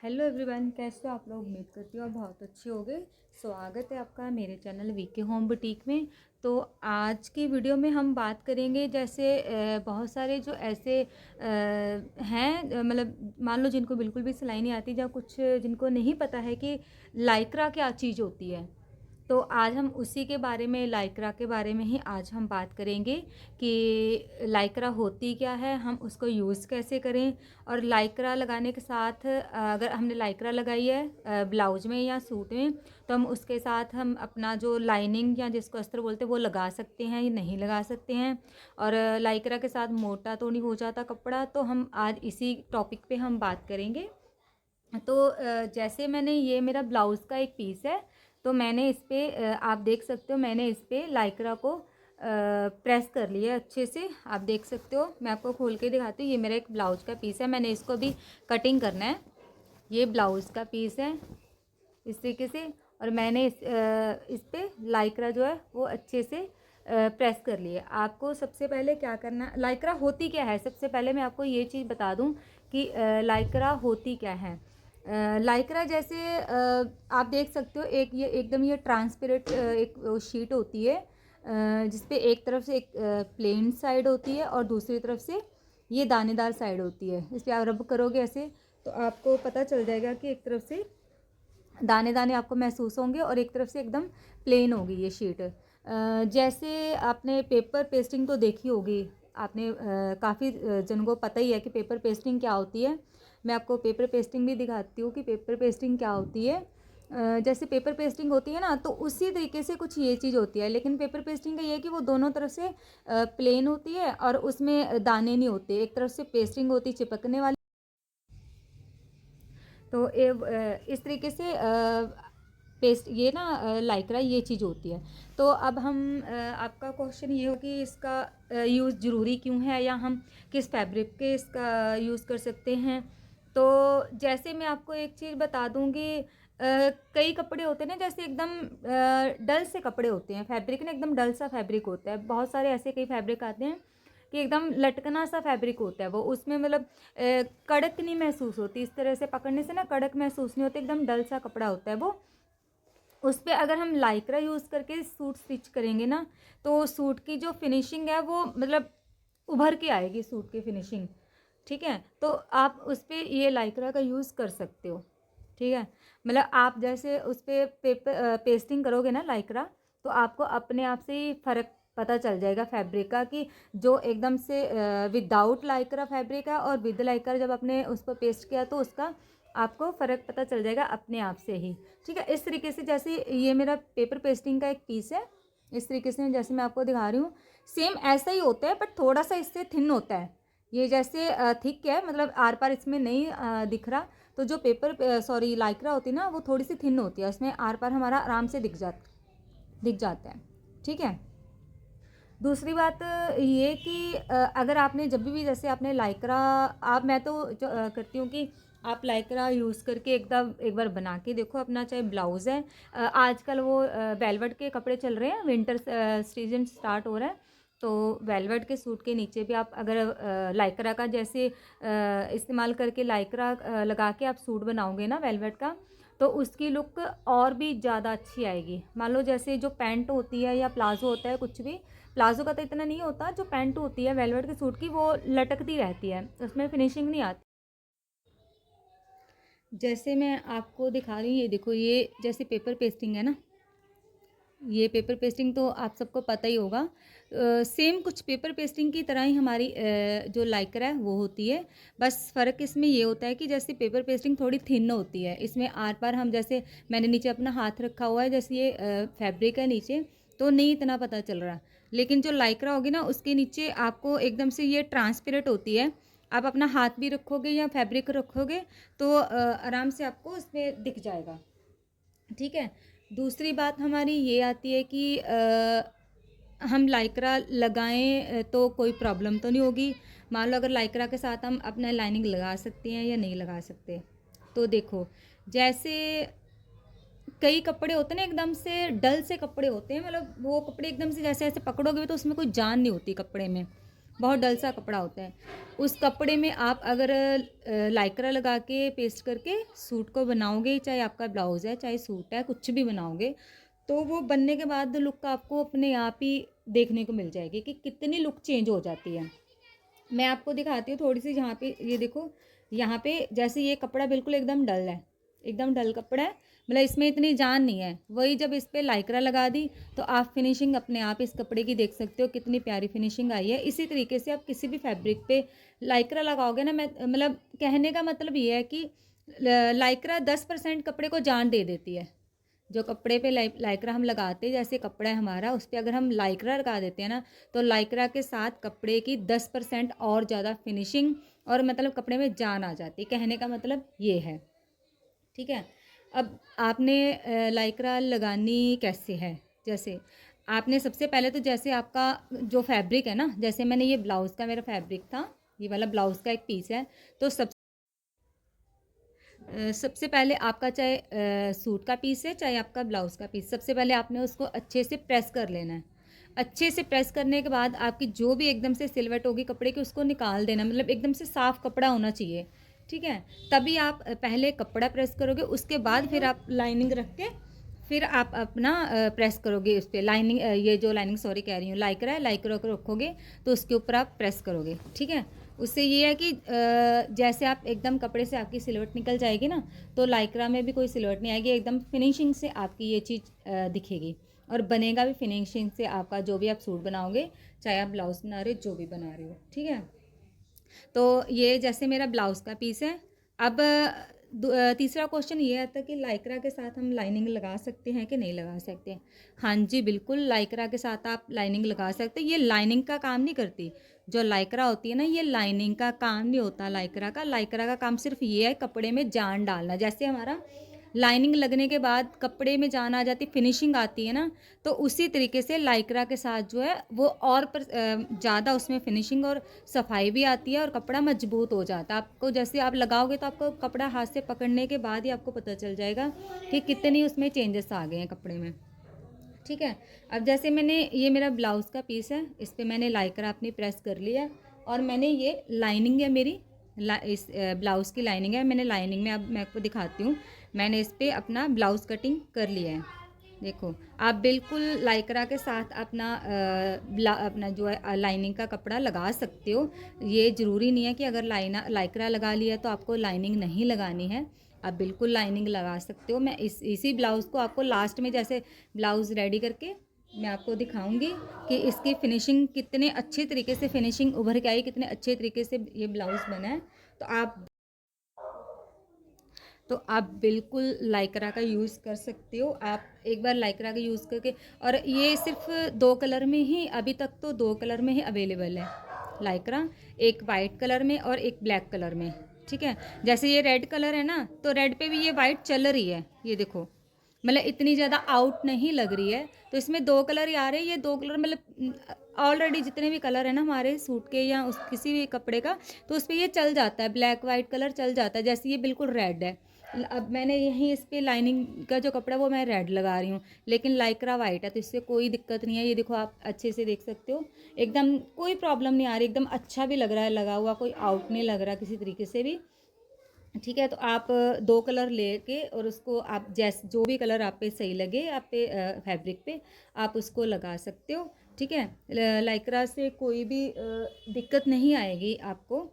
Hello everyone, कैसे हो आप लोग। उम्मीद करती हूँ आप बहुत अच्छे होंगे। स्वागत है आपका मेरे चैनल वीके होम बुटीक में। तो आज की वीडियो में हम बात करेंगे जैसे बहुत सारे जो ऐसे हैं, मतलब मान लो जिनको बिल्कुल भी सिलाई नहीं आती, या कुछ जिनको नहीं पता है कि लाइक्रा क्या चीज़ होती है। तो आज हम उसी के बारे में, लाइक्रा के बारे में ही आज हम बात करेंगे कि लाइक्रा होती क्या है, हम उसको यूज़ कैसे करें। और लाइक्रा लगाने के साथ अगर हमने लाइक्रा लगाई है ब्लाउज में या सूट में, तो हम उसके साथ हम अपना जो लाइनिंग या जिसको अस्तर बोलते हैं वो लगा सकते हैं या नहीं लगा सकते हैं। और लाइक्रा के साथ मोटा तो नहीं हो जाता कपड़ा। तो हम आज इसी टॉपिक पे हम बात करेंगे। तो जैसे मैंने, ये मेरा ब्लाउज़ का एक पीस है, तो मैंने इस पर आप देख सकते हो, मैंने इस पर लाइक्रा को प्रेस कर लिया अच्छे से। आप देख सकते हो, मैं आपको खोल के दिखाती हूँ। ये मेरा एक ब्लाउज़ का पीस है, मैंने इसको भी कटिंग करना है। ये ब्लाउज़ का पीस है इस तरीके से, और मैंने इस पर लाइक्रा जो है वो अच्छे से प्रेस कर लिए। आपको सबसे पहले क्या करना, लाइक्रा होती क्या है, सबसे पहले मैं आपको ये चीज़ बता दूं कि लाइक्रा होती क्या है। लाइक्रा जैसे आप देख सकते हो, एक ये एकदम ये ट्रांसपेरेंट एक शीट होती है, जिसपे एक तरफ से एक प्लेन साइड होती है और दूसरी तरफ से ये दानेदार साइड होती है। इस पर आप रब करोगे ऐसे तो आपको पता चल जाएगा कि एक तरफ से दाने दाने आपको महसूस होंगे और एक तरफ से एकदम प्लेन होगी ये शीट। जैसे आपने पेपर पेस्टिंग तो देखी होगी, आपने काफ़ी जनों को पता ही है कि पेपर पेस्टिंग क्या होती है। मैं आपको पेपर पेस्टिंग भी दिखाती हूँ कि पेपर पेस्टिंग क्या होती है। जैसे पेपर पेस्टिंग होती है ना, तो उसी तरीके से कुछ ये चीज़ होती है, लेकिन पेपर पेस्टिंग का ये है कि वो दोनों तरफ से प्लेन होती है और उसमें दाने नहीं होते, एक तरफ से पेस्टिंग होती चिपकने वाली। तो इस तरीके से पेस्ट ये ना लाइक्रा ये चीज़ होती है। तो अब हम आपका क्वेश्चन ये हो कि इसका यूज़ ज़रूरी क्यों है, या हम किस फैब्रिक के इसका यूज़ कर सकते हैं। तो जैसे मैं आपको एक चीज़ बता दूंगी, कई कपड़े होते हैं ना, जैसे एकदम डल से कपड़े होते हैं, फैब्रिक ना एकदम डल सा फैब्रिक होता है। बहुत सारे ऐसे कई फैब्रिक आते हैं कि एकदम लटकना सा फैब्रिक होता है वो, उसमें मतलब कड़क नहीं महसूस होती, इस तरह से पकड़ने से ना कड़क महसूस नहीं होती, एकदम डल सा कपड़ा होता है वो। उस पर अगर हम लाइक्रा यूज़ करके सूट स्टिच करेंगे ना, तो सूट की जो फिनिशिंग है वो मतलब उभर के आएगी सूट की फिनिशिंग। ठीक है, तो आप उस पर ये लाइक्रा का यूज़ कर सकते हो। ठीक है, मतलब आप जैसे उस पर पेपर पेस्टिंग करोगे ना लाइक्रा, तो आपको अपने आप से ही फ़र्क पता चल जाएगा फैब्रिक का, कि जो एकदम से विदाउट लाइक्रा फैब्रिक है और विद लाइक्रा जब आपने उस पर पेस्ट किया तो उसका आपको फ़र्क पता चल जाएगा अपने आप से ही। ठीक है, इस तरीके से जैसे ये मेरा पेपर पेस्टिंग का एक पीस है, इस तरीके से जैसे मैं आपको दिखा रही हूँ, सेम ऐसा ही होता है, बट थोड़ा सा इससे थिन होता है। ये जैसे थिक है, मतलब आर पार इसमें नहीं दिख रहा। तो जो पेपर सॉरी लाइक्रा होती है ना, वो थोड़ी सी थिन होती है, उसमें आर पार हमारा आराम से दिख जाता है। ठीक है, दूसरी बात ये कि अगर आपने जब भी जैसे आपने लाइक्रा, आप मैं तो जो करती हूँ कि आप लाइक्रा यूज़ करके एक बार बना के देखो अपना, चाहे ब्लाउज़ है। आजकल वो वेलवेट के कपड़े चल रहे हैं, विंटर सीजन स्टार्ट हो रहा है, तो वेलवेट के सूट के नीचे भी आप अगर लाइक्रा का जैसे इस्तेमाल करके लाइक्रा लगा के आप सूट बनाओगे ना वेलवेट का, तो उसकी लुक और भी ज़्यादा अच्छी आएगी। मान लो जैसे जो पैंट होती है या प्लाजो होता है, कुछ भी प्लाजो का तो इतना नहीं होता, जो पैंट होती है वेलवेट के सूट की वो लटकती रहती है, उसमें फिनिशिंग नहीं आती। जैसे मैं आपको दिखा रही हूँ, ये देखो, ये जैसे पेपर पेस्टिंग है ना, ये पेपर पेस्टिंग तो आप सबको पता ही होगा। सेम कुछ पेपर पेस्टिंग की तरह ही हमारी जो लाइक्रा है वो होती है। बस फ़र्क इसमें ये होता है कि जैसे पेपर पेस्टिंग थोड़ी थिन होती है, इसमें आर पार हम जैसे मैंने नीचे अपना हाथ रखा हुआ है, जैसे ये फैब्रिक है नीचे, तो नहीं इतना पता चल रहा। लेकिन जो लाइक्रा होगी ना, उसके नीचे आपको एकदम से ये ट्रांसपेरेंट होती है। आप अपना हाथ भी रखोगे या फैब्रिक रखोगे तो आराम से आपको उसमें दिख जाएगा। ठीक है, दूसरी बात हमारी ये आती है कि हम लाइक्रा लगाएं तो कोई प्रॉब्लम तो नहीं होगी। मान लो अगर लाइक्रा के साथ हम अपना लाइनिंग लगा सकते हैं या नहीं लगा सकते। तो देखो, जैसे कई कपड़े होते हैं ना एकदम से डल से कपड़े होते हैं, मतलब वो कपड़े एकदम से जैसे ऐसे पकड़ोगे तो उसमें कोई जान नहीं होती कपड़े में, बहुत डल सा कपड़ा होता है। उस कपड़े में आप अगर लाइक्रा लगा के पेस्ट करके सूट को बनाओगे, चाहे आपका ब्लाउज़ है चाहे सूट है, कुछ भी बनाओगे, तो वो बनने के बाद लुक आपको अपने आप ही देखने को मिल जाएगी कि कितनी लुक चेंज हो जाती है। मैं आपको दिखाती हूँ थोड़ी सी, यहाँ पे ये देखो, यहाँ पे जैसे ये कपड़ा बिल्कुल एकदम डल है, एकदम डल कपड़ा है, मतलब इसमें इतनी जान नहीं है। वही जब इस पर लाइक्रा लगा दी तो आप फिनिशिंग अपने आप इस कपड़े की देख सकते हो, कितनी प्यारी फिनिशिंग आई है। इसी तरीके से आप किसी भी फैब्रिक पे लाइक्रा लगाओगे ना, मैं मतलब कहने का मतलब ये है कि लाइक्रा 10% कपड़े को जान दे देती है। जो कपड़े पे लाइक्रा हम लगाते हैं, जैसे कपड़ा है हमारा, उस पर अगर हम लाइक्रा लगा देते हैं ना, तो लाइक्रा के साथ कपड़े की 10% और ज़्यादा फिनिशिंग और मतलब कपड़े में जान आ जाती है। कहने का मतलब ये है, ठीक है। अब आपने लाइक्रा लगानी कैसे है, जैसे आपने सबसे पहले तो जैसे आपका जो फैब्रिक है ना, जैसे मैंने ये ब्लाउज़ का मेरा फैब्रिक था, ये वाला ब्लाउज़ का एक पीस है, तो सबसे पहले आपका चाहे सूट का पीस है चाहे आपका ब्लाउज़ का पीस, सबसे पहले आपने उसको अच्छे से प्रेस कर लेना है। अच्छे से प्रेस करने के बाद आपकी जो भी एकदम से सिलवट होगी कपड़े की, उसको निकाल देना, मतलब एकदम से साफ़ कपड़ा होना चाहिए, ठीक है। तभी आप पहले कपड़ा प्रेस करोगे, उसके बाद फिर आप लाइनिंग रख के फिर आप अपना प्रेस करोगे उस पर लाइनिंग, ये जो लाइनिंग सॉरी कह रही हूँ, लाइक्रा है, लाइक्रा को रखोगे तो उसके ऊपर आप प्रेस करोगे, ठीक है। उससे ये है कि जैसे आप एकदम कपड़े से आपकी सिलवट निकल जाएगी ना, तो लाइक्रा में भी कोई सिलवट नहीं आएगी, एकदम फिनिशिंग से आपकी ये चीज़ दिखेगी और बनेगा भी फिनिशिंग से आपका, जो भी आप सूट बनाओगे, चाहे आप ब्लाउज बना रहे हो, जो भी बना रहे हो, ठीक है। तो ये जैसे मेरा ब्लाउज़ का पीस है। अब तीसरा क्वेश्चन ये आता है कि लाइक्रा के साथ हम लाइनिंग लगा सकते हैं कि नहीं लगा सकते। हाँ जी, बिल्कुल लाइक्रा के साथ आप लाइनिंग लगा सकते हैं। ये लाइनिंग का काम नहीं करती। जो लाइक्रा होती है ना, ये लाइनिंग का काम नहीं होता लाइक्रा का काम सिर्फ ये है कपड़े में जान डालना। जैसे हमारा लाइनिंग लगने के बाद कपड़े में जान आ जाती, फिनिशिंग आती है ना, तो उसी तरीके से लाइक्रा के साथ जो है वो और पर ज़्यादा उसमें फिनिशिंग और सफाई भी आती है और कपड़ा मजबूत हो जाता है। आपको जैसे आप लगाओगे तो आपको कपड़ा हाथ से पकड़ने के बाद ही आपको पता चल जाएगा कि कितनी उसमें चेंजेस आ गए हैं कपड़े में, ठीक है। अब जैसे मैंने ये मेरा ब्लाउज़ का पीस है, इस पर मैंने लाइक्रा अपनी प्रेस कर लिया और मैंने ये लाइनिंग है मेरी, इस ब्लाउज़ की लाइनिंग है, मैंने लाइनिंग में, अब मैं आपको दिखाती हूँ, मैंने इस पर अपना ब्लाउज़ कटिंग कर लिया है। देखो, आप बिल्कुल लाइक्रा के साथ अपना अपना जो है लाइनिंग का कपड़ा लगा सकते हो। ये ज़रूरी नहीं है कि अगर लाइक्रा लगा लिया तो आपको लाइनिंग नहीं लगानी है, आप बिल्कुल लाइनिंग लगा सकते हो। मैं इसी ब्लाउज़ को आपको लास्ट में जैसे ब्लाउज़ रेडी करके मैं आपको दिखाऊंगी कि इसकी फिनिशिंग कितने अच्छे तरीके से फिनिशिंग उभर के आई, कितने अच्छे तरीके से ये ब्लाउज़ बना है। तो आप बिल्कुल लाइक्रा का यूज़ कर सकते हो। आप एक बार लाइक्रा का यूज़ करके, और ये सिर्फ 2 कलर में ही, अभी तक तो 2 कलर में ही अवेलेबल है लाइक्रा, एक वाइट कलर में और एक ब्लैक कलर में, ठीक है। जैसे ये रेड कलर है ना, तो रेड पे भी ये वाइट चल रही है, ये देखो, मतलब इतनी ज़्यादा आउट नहीं लग रही है। तो इसमें 2 कलर ही आ रहे हैं, ये 2 कलर मतलब ऑलरेडी जितने भी कलर है ना हमारे सूट के या उस किसी भी कपड़े का, तो उस पर ये चल जाता है, ब्लैक वाइट कलर चल जाता है। जैसे ये बिल्कुल रेड है, अब मैंने यहीं इस पर लाइनिंग का जो कपड़ा वो मैं रेड लगा रही हूँ, लेकिन लाइक्रा वाइट है, तो इससे कोई दिक्कत नहीं है। ये देखो, आप अच्छे से देख सकते हो, एकदम कोई प्रॉब्लम नहीं आ रही, एकदम अच्छा भी लग रहा है लगा हुआ, कोई आउट नहीं लग रहा किसी तरीके से भी, ठीक है। तो आप 2 कलर लेके और उसको आप जैसे जो भी कलर आप पे सही लगे, आप पे फैब्रिक पे आप उसको लगा सकते हो, ठीक है। लाइक्रा से कोई भी दिक्कत नहीं आएगी आपको,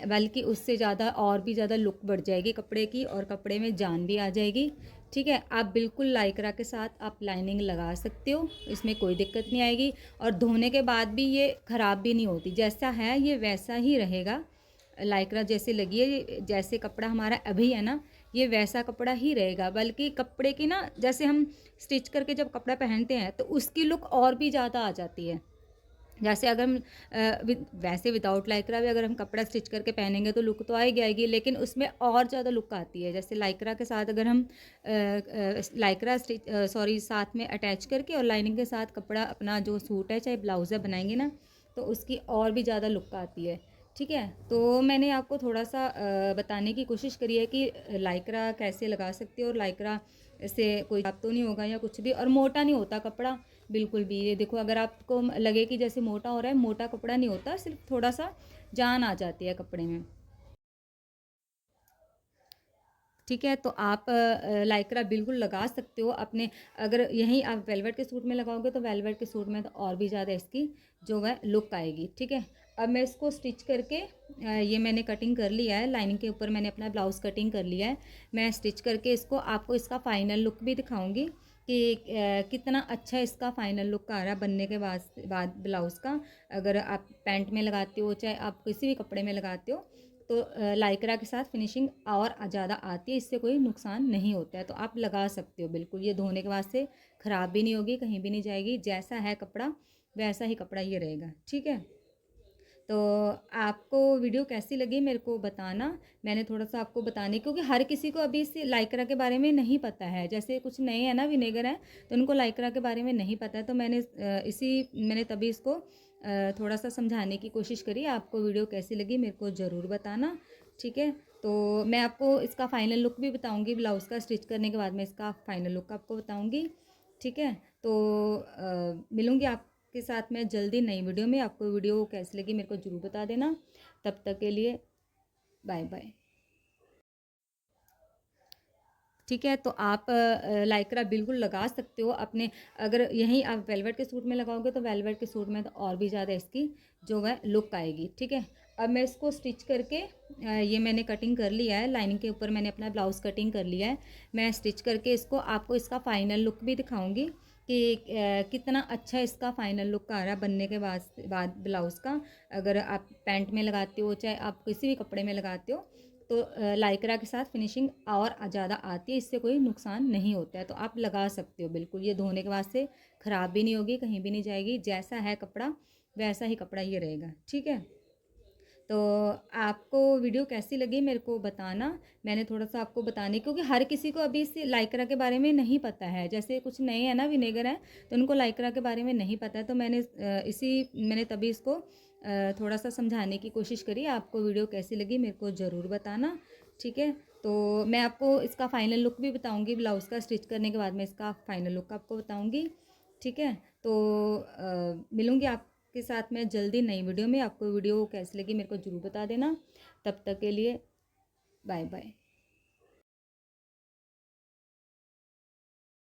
बल्कि उससे ज़्यादा और भी ज़्यादा लुक बढ़ जाएगी कपड़े की और कपड़े में जान भी आ जाएगी, ठीक है। आप बिल्कुल लाइक्रा के साथ आप लाइनिंग लगा सकते हो, इसमें कोई दिक्कत नहीं आएगी और धोने के बाद भी ये ख़राब भी नहीं होती, जैसा है ये वैसा ही रहेगा। लाइक्रा जैसे लगी है, जैसे कपड़ा हमारा अभी है ना, ये वैसा कपड़ा ही रहेगा। बल्कि कपड़े की ना, जैसे हम स्टिच करके जब कपड़ा पहनते हैं तो उसकी लुक और भी ज़्यादा आ जाती है। जैसे अगर हम वैसे विदाउट लाइक्रा भी अगर हम कपड़ा स्टिच करके पहनेंगे तो लुक तो आएगी आएगी, लेकिन उसमें और ज़्यादा लुक आती है। जैसे लाइक्रा के साथ अगर हम लाइक्रा स्टिच साथ में अटैच करके और लाइनिंग के साथ कपड़ा अपना जो सूट है चाहे ब्लाउज़ है बनाएंगे ना, तो उसकी और भी ज़्यादा लुक आती है, ठीक है। तो मैंने आपको थोड़ा सा बताने की कोशिश करी है कि लाइक्रा कैसे लगा सकते हो, और लाइक्रा से कोई खराब तो नहीं होगा या कुछ भी, और मोटा नहीं होता कपड़ा, बिल्कुल भी। ये देखो, अगर आपको लगे कि जैसे मोटा हो रहा है, मोटा कपड़ा नहीं होता, सिर्फ थोड़ा सा जान आ जाती है कपड़े में। ठीक है, तो आप लाइक्रा बिल्कुल लगा सकते हो अपने। अगर यहीं आप वेलवेट के सूट में लगाओगे तो वेलवेट के सूट में तो और भी ज़्यादा इसकी जो है लुक आएगी। ठीक है, अब मैं इसको स्टिच करके ये मैंने कटिंग कर लिया है, लाइनिंग के ऊपर मैंने अपना ब्लाउज़ कटिंग कर लिया है। मैं स्टिच करके इसको आपको इसका फ़ाइनल लुक भी दिखाऊंगी कि कितना अच्छा इसका फ़ाइनल लुक आ रहा है बनने के बाद ब्लाउज़ का। अगर आप पैंट में लगाते हो, चाहे आप किसी भी कपड़े में लगाते हो, तो लाइक्रा के साथ फिनिशिंग और ज़्यादा आती है, इससे कोई नुकसान नहीं होता है। तो आप लगा सकते हो बिल्कुल, ये धोने के बाद से ख़राब भी नहीं होगी, कहीं भी नहीं जाएगी। जैसा है कपड़ा वैसा ही कपड़ा ये रहेगा। ठीक है, तो आपको वीडियो कैसी लगी मेरे को बताना। मैंने थोड़ा सा आपको बताने, क्योंकि हर किसी को अभी इस लाइक्रा के बारे में नहीं पता है। जैसे कुछ नए हैं ना विनेगर हैं, तो उनको लाइक्रा के बारे में नहीं पता है। तो मैंने तभी इसको थोड़ा सा समझाने की कोशिश करी। आपको वीडियो कैसी लगी मेरे को ज़रूर बताना। ठीक है, तो मैं आपको इसका फ़ाइनल लुक भी बताऊँगी, ब्लाउज़ का स्टिच करने के बाद मैं इसका फ़ाइनल लुक आपको बताऊँगी। ठीक है, तो मिलूँगी आपके साथ में जल्दी नई वीडियो में। आपको वीडियो कैसी लगी मेरे को ज़रूर बता देना। तब तक के लिए बाय बाय। ठीक है, तो आप लाइक्रा बिल्कुल लगा सकते हो अपने। अगर यहीं आप वेलवेट के सूट में लगाओगे तो वेलवेट के सूट में तो और भी ज़्यादा इसकी जो है लुक आएगी। ठीक है, अब मैं इसको स्टिच करके ये मैंने कटिंग कर लिया है, लाइनिंग के ऊपर मैंने अपना ब्लाउज़ कटिंग कर लिया है। मैं स्टिच करके इसको आपको इसका फ़ाइनल लुक भी दिखाऊंगी कि कितना अच्छा इसका फ़ाइनल लुक आ रहा है बनने के बाद ब्लाउज़ का। अगर आप पैंट में लगाते हो, चाहे आप किसी भी कपड़े में लगाते हो, तो लाइक्रा के साथ फिनिशिंग और ज़्यादा आती है, इससे कोई नुकसान नहीं होता है। तो आप लगा सकते हो बिल्कुल, ये धोने के बाद से ख़राब भी नहीं होगी, कहीं भी नहीं जाएगी। जैसा है कपड़ा वैसा ही कपड़ा ये रहेगा। ठीक है, तो आपको वीडियो कैसी लगी मेरे को बताना। मैंने थोड़ा सा आपको बताने, क्योंकि हर किसी को अभी इस लाइक्रा के बारे में नहीं पता है। जैसे कुछ नए हैं ना विनेगर हैं, तो उनको लाइक्रा के बारे में नहीं पता है। तो मैंने तभी इसको थोड़ा सा समझाने की कोशिश करी। आपको वीडियो कैसी लगी मेरे को ज़रूर बताना। ठीक है, तो मैं आपको इसका फ़ाइनल लुक भी बताऊँगी, ब्लाउज़ का स्टिच करने के बाद मैं इसका फ़ाइनल लुक आपको बताऊँगी। ठीक है, तो मिलूँगी आपके साथ में जल्दी नई वीडियो में। आपको वीडियो कैसी लगी मेरे को ज़रूर बता देना। तब तक के लिए बाय बाय।